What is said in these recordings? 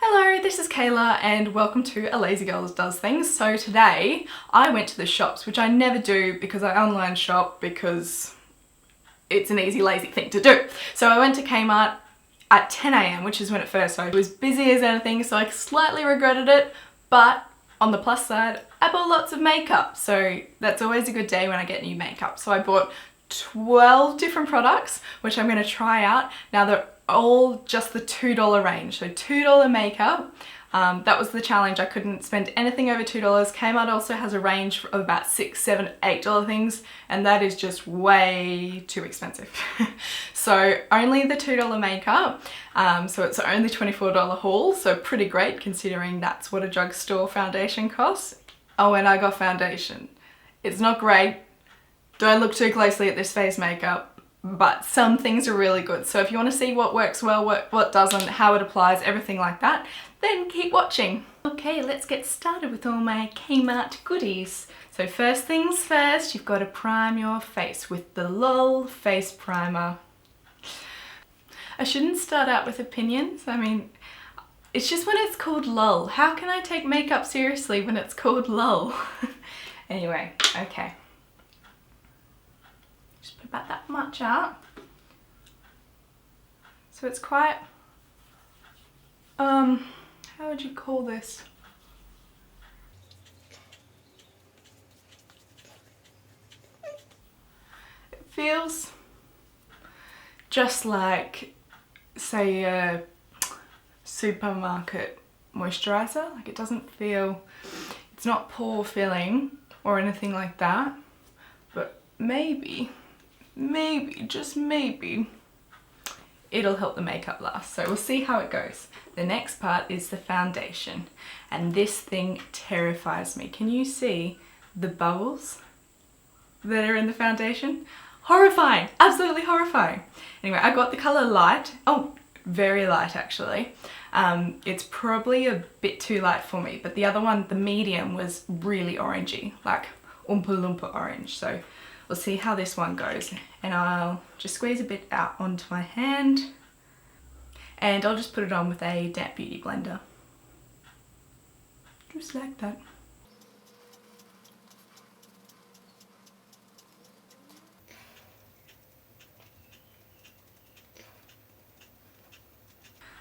Hello, this is Kayla and welcome to A Lazy Girl Does Things. So today I went to the shops, which I never do because I online shop because it's an easy lazy thing to do. So I went to Kmart at 10 AM, which is when it first opened. It was busy as anything, so I slightly regretted it, but on the plus side, I bought lots of makeup. So that's always a good day when I get new makeup. So I bought 12 different products, which I'm going to try out. Now they're all just the $2 range, so $2 makeup. That was the challenge. I couldn't spend anything over $2. Kmart also has a range of about $6, $7, $8 things, and that is just way too expensive. So only the $2 makeup, so it's only $24 haul, so pretty great considering that's what a drugstore foundation costs. Oh, and I got foundation. It's not great. Don't look too closely at this face makeup, but some things are really good. So if you want to see what works well, what doesn't, how it applies, everything like that, then keep watching. Okay, let's get started with all my Kmart goodies. So first things first, you've got to prime your face with the LOL face primer. I shouldn't start out with opinions. I mean, it's just when it's called LOL. How can I take makeup seriously when it's called LOL? Anyway, okay. Just put about that much out. So it's quite, how would you call this? It feels just like, say, a supermarket moisturizer. Like it doesn't feel, it's not pore filling or anything like that, but maybe, just maybe, it'll help the makeup last. So we'll see how it goes. The next part is the foundation, and this thing terrifies me. Can you see the bubbles that are in the foundation? Horrifying, absolutely horrifying. Anyway, I got the color light. Oh, very light actually. It's probably a bit too light for me, but the other one, the medium, was really orangey, like Oompa Loompa orange. So we'll see how this one goes, and I'll just squeeze a bit out onto my hand, and I'll just put it on with a damp beauty blender. Just like that.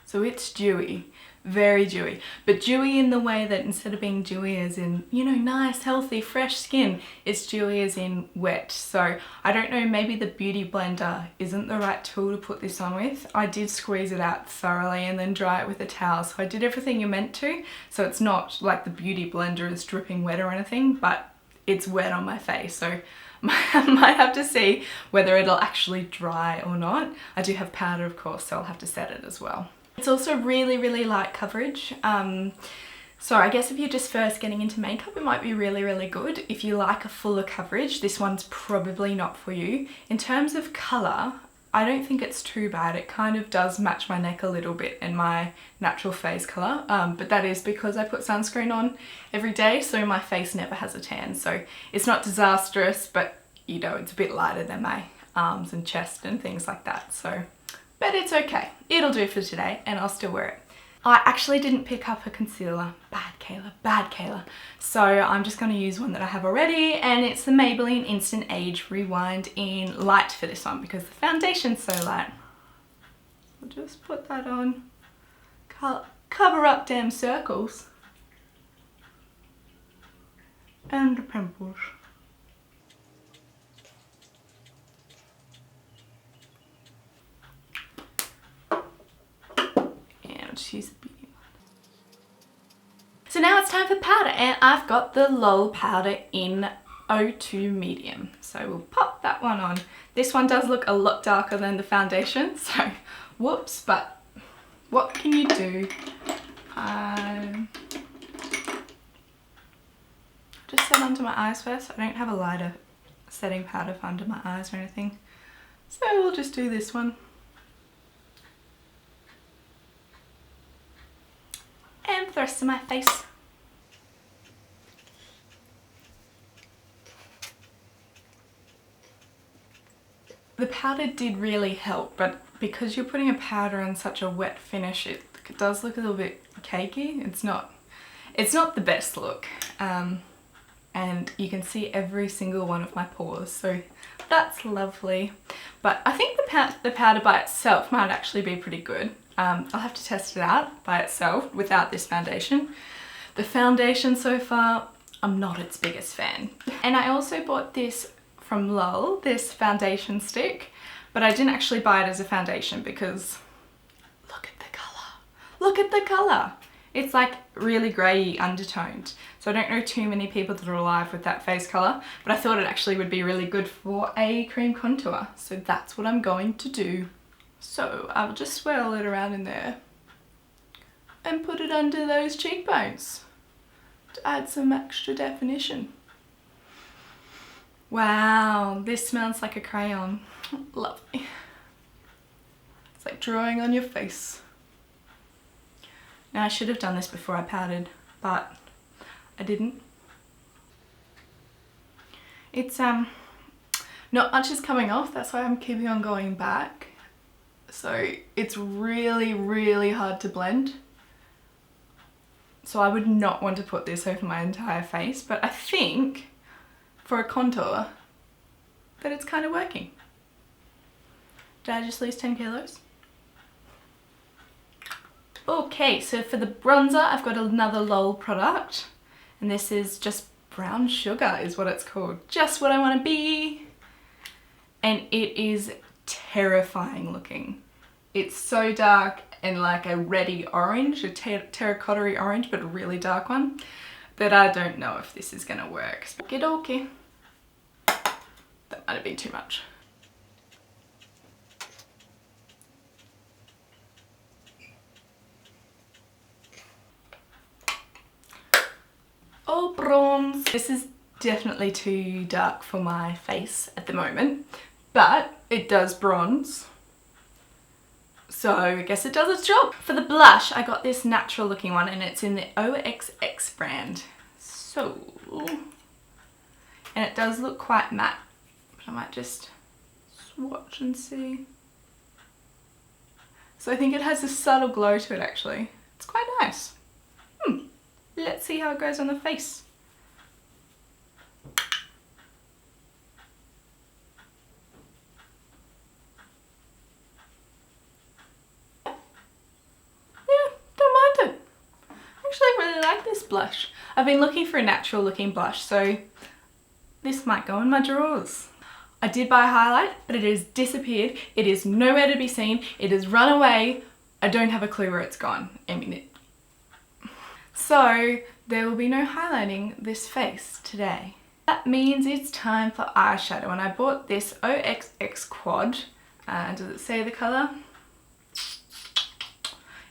So it's dewy, very dewy, but dewy in the way that instead of being dewy as in, you know, nice, healthy, fresh skin, it's dewy as in wet. So I don't know, maybe the beauty blender isn't the right tool to put this on with. I did squeeze it out thoroughly and then dry it with a towel. So I did everything you're meant to. So it's not like the beauty blender is dripping wet or anything, but it's wet on my face. So I might have to see whether it'll actually dry or not. I do have powder, of course, so I'll have to set it as well. It's also really, really light coverage. So I guess if you're just first getting into makeup, it might be really, really good. If you like a fuller coverage, this one's probably not for you. In terms of colour, I don't think it's too bad. It kind of does match my neck a little bit and my natural face colour. But that is because I put sunscreen on every day, so my face never has a tan. So it's not disastrous, but you know, it's a bit lighter than my arms and chest and things like that. So, but it's okay. It'll do for today and I'll still wear it. I actually didn't pick up a concealer. Bad Kayla, bad Kayla. So I'm just going to use one that I have already, and it's the Maybelline Instant Age Rewind in light for this one because the foundation's so light. I'll just put that on. Cover up damn circles. And the pimples. Just use the beauty one. So now it's time for powder, and I've got the LOL powder in 02 medium. So we'll pop that one on. This one does look a lot darker than the foundation, so whoops, but what can you do? Just set onto my eyes first. I don't have a lighter setting powder for under my eyes or anything. So we'll just do this one. And the rest of my face. The powder did really help, but because you're putting a powder on such a wet finish, it does look a little bit cakey. It's not the best look. And you can see every single one of my pores, so that's lovely. But I think the powder by itself might actually be pretty good. I'll have to test it out by itself without this foundation. The foundation so far, I'm not its biggest fan. And I also bought this from Lol, this foundation stick, but I didn't actually buy it as a foundation because look at the colour. Look at the colour. It's like really grey undertoned. So I don't know too many people that are alive with that face colour, but I thought it actually would be really good for a cream contour. So that's what I'm going to do. So I'll just swirl it around in there and put it under those cheekbones to add some extra definition. Wow, this smells like a crayon. Lovely. It's like drawing on your face. Now I should have done this before I powdered, but I didn't. It's not much is coming off, that's why I'm keeping on going back. So it's really, really hard to blend. So I would not want to put this over my entire face, but I think for a contour that it's kind of working. Did I just lose 10 kilos? Okay, so for the bronzer, I've got another Lol product, and this is just brown sugar is what it's called. Just what I want to be. And it is terrifying looking. It's so dark and like a reddy orange, a terracotta-y orange, but a really dark one, that I don't know if this is gonna work. Okie dokie. That might have been too much. Oh, bronze. This is definitely too dark for my face at the moment, but it does bronze. So I guess it does its job. For the blush, I got this natural looking one and it's in the OXX brand. So, and it does look quite matte, but I might just swatch and see. So I think it has a subtle glow to it actually. It's quite nice. Let's see how it goes on the face. Blush. I've been looking for a natural looking blush, so this might go in my drawers. I did buy a highlight, but it has disappeared. It is nowhere to be seen. It has run away. I don't have a clue where it's gone. So there will be no highlighting this face today. That means it's time for eyeshadow, and I bought this OXX quad. Does it say the colour?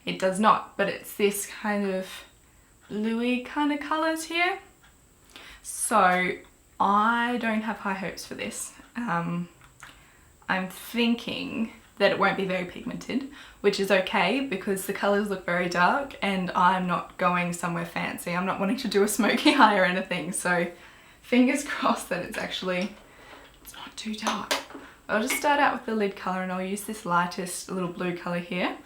It does not, but it's this kind of bluey kind of colours here. So I don't have high hopes for this. I'm thinking that it won't be very pigmented, which is okay because the colours look very dark and I'm not going somewhere fancy. I'm not wanting to do a smoky eye or anything, so fingers crossed that it's not too dark. I'll just start out with the lid colour and I'll use this lightest little blue colour here.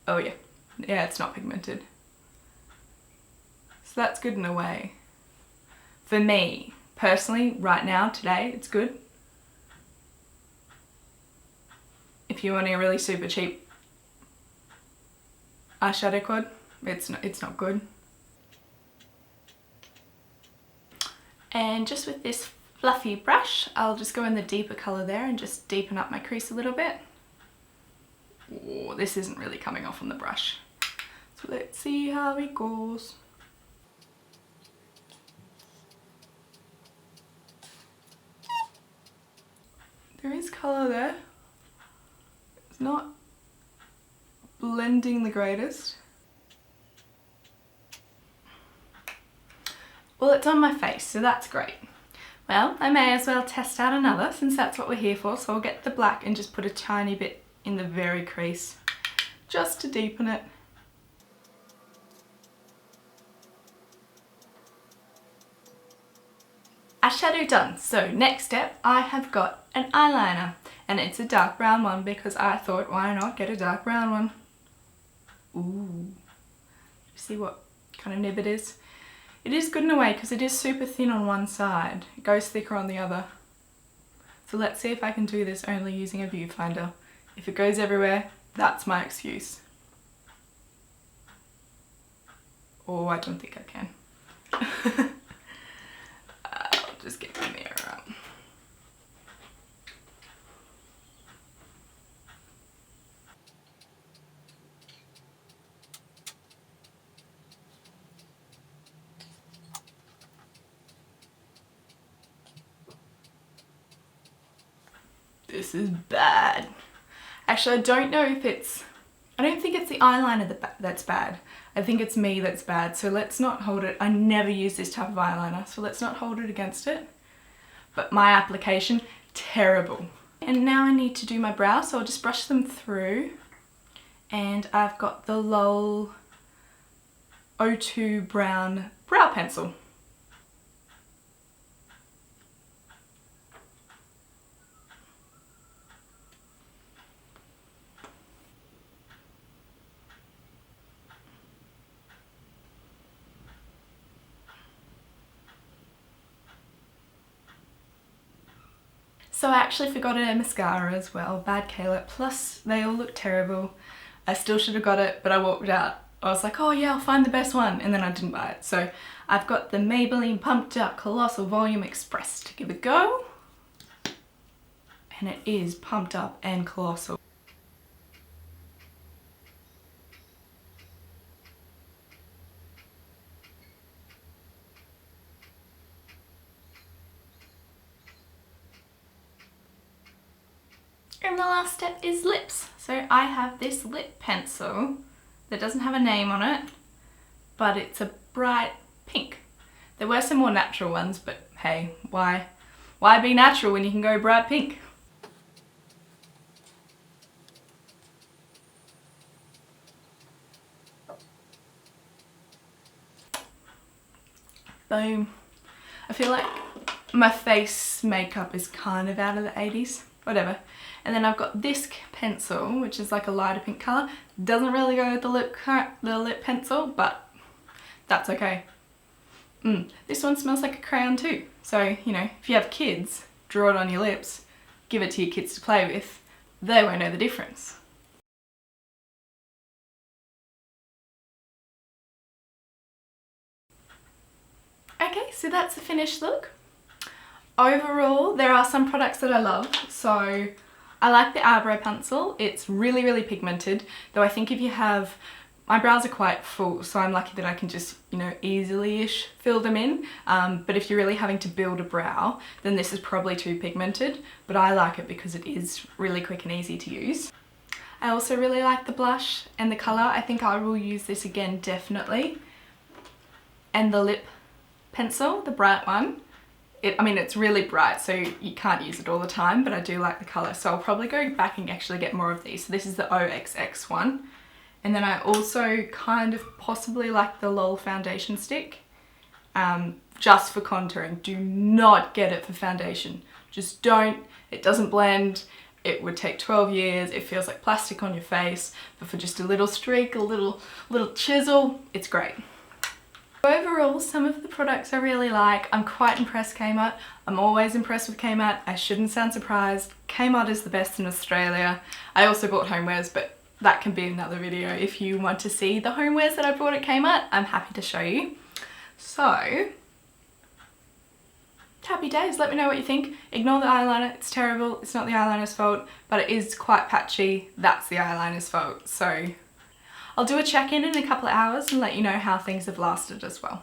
Oh yeah, it's not pigmented. So that's good in a way. For me, personally, right now, today, it's good. If you're wanting a really super cheap eyeshadow quad, it's not good. And just with this fluffy brush, I'll just go in the deeper colour there and just deepen up my crease a little bit. Oh, this isn't really coming off on the brush. So let's see how it goes. There is colour there. It's not blending the greatest. Well, it's on my face, so that's great. Well, I may as well test out another since that's what we're here for. So I'll get the black and just put a tiny bit in the very crease just to deepen it. Eyeshadow done. So next step, I have got an eyeliner, and it's a dark brown one because I thought, why not get a dark brown one? Ooh, see what kind of nib it is? It is good in a way because it is super thin on one side. It goes thicker on the other. So let's see if I can do this only using a viewfinder. If it goes everywhere, that's my excuse. Oh, I don't think I can. I'll just get my mirror up. This is bad. Actually, I don't know if it's... I don't think it's the eyeliner that's bad. I think it's me that's bad. So let's not hold it. I never use this type of eyeliner, so let's not hold it against it. But my application, terrible. And now I need to do my brows, so I'll just brush them through. And I've got the LOL 02 brown brow pencil. So I actually forgot a mascara as well, bad K-lip, plus they all look terrible. I still should have got it, but I walked out. I was like, oh yeah, I'll find the best one, and then I didn't buy it. So I've got the Maybelline Pumped Up Colossal Volume Express to give a go. And it is pumped up and colossal. And the last step is lips. So I have this lip pencil that doesn't have a name on it, but it's a bright pink. There were some more natural ones, but hey, why be natural when you can go bright pink? Boom. I feel like my face makeup is kind of out of the 80s. Whatever. And then I've got this pencil, which is like a lighter pink colour. Doesn't really go with the lip pencil, but that's okay. This one smells like a crayon too. So, you know, if you have kids, draw it on your lips, give it to your kids to play with, they won't know the difference. Okay, so that's the finished look. Overall, there are some products that I love. So I like the eyebrow pencil. It's really, really pigmented, though I think if you have, my brows are quite full, so I'm lucky that I can just, you know, easily-ish fill them in. But if you're really having to build a brow, then this is probably too pigmented, but I like it because it is really quick and easy to use. I also really like the blush and the colour. I think I will use this again, definitely. And the lip pencil, the bright one. I mean, it's really bright, so you can't use it all the time, but I do like the colour. So I'll probably go back and actually get more of these. So this is the OXX one. And then I also kind of possibly like the LOL foundation stick, just for contouring. Do not get it for foundation. Just don't. It doesn't blend. It would take 12 years. It feels like plastic on your face, but for just a little streak, a little chisel, it's great. Overall, some of the products I really like. I'm quite impressed Kmart. I'm always impressed with Kmart. I shouldn't sound surprised. Kmart is the best in Australia. I also bought homewares, but that can be another video. If you want to see the homewares that I bought at Kmart, I'm happy to show you. So, happy days. Let me know what you think. Ignore the eyeliner. It's terrible. It's not the eyeliner's fault, but it is quite patchy. That's the eyeliner's fault. So I'll do a check-in in a couple of hours and let you know how things have lasted as well.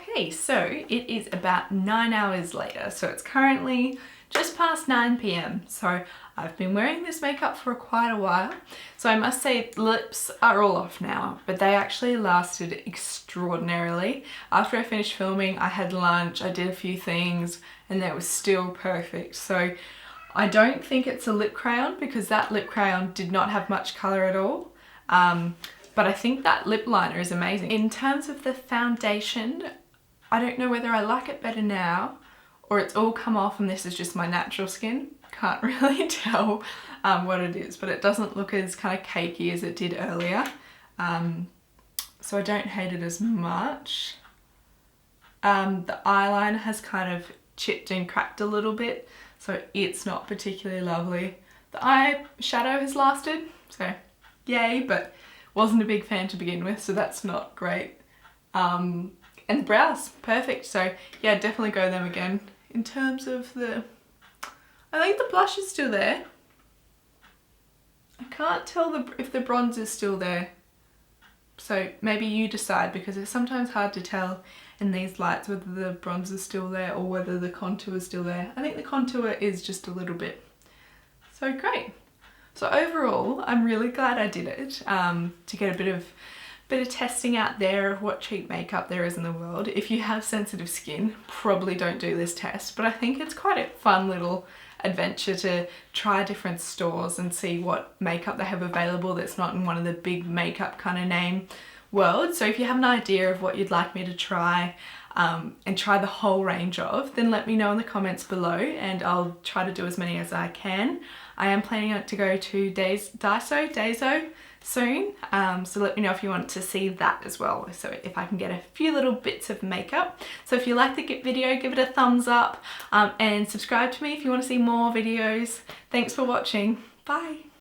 Okay, so it is about 9 hours later, so it's currently just past 9 p.m. So I've been wearing this makeup for quite a while. So I must say lips are all off now, but they actually lasted extraordinarily. After I finished filming, I had lunch, I did a few things, and they were still perfect. So I don't think it's a lip crayon because that lip crayon did not have much colour at all. But I think that lip liner is amazing. In terms of the foundation, I don't know whether I like it better now or it's all come off and this is just my natural skin, can't really tell what it is, but it doesn't look as kind of cakey as it did earlier. So I don't hate it as much. The eyeliner has kind of chipped and cracked a little bit, so it's not particularly lovely. The eyeshadow has lasted, so yay, but wasn't a big fan to begin with, so that's not great. And the brows, perfect. So yeah, definitely go them again. In terms of I think the blush is still there. I can't tell if the bronze is still there. So maybe you decide, because it's sometimes hard to tell in these lights whether the bronze is still there or whether the contour is still there. I think the contour is just a little bit. So great. So overall, I'm really glad I did it to get a bit of testing out there of what cheap makeup there is in the world. If you have sensitive skin, probably don't do this test, but I think it's quite a fun little adventure to try different stores and see what makeup they have available that's not in one of the big makeup kind of name worlds. So if you have an idea of what you'd like me to try and try the whole range of, then let me know in the comments below and I'll try to do as many as I can. I am planning to go to Daiso soon, so let me know if you want to see that as well, so if I can get a few little bits of makeup. So if you like the video, give it a thumbs up and subscribe to me if you want to see more videos. Thanks for watching. Bye.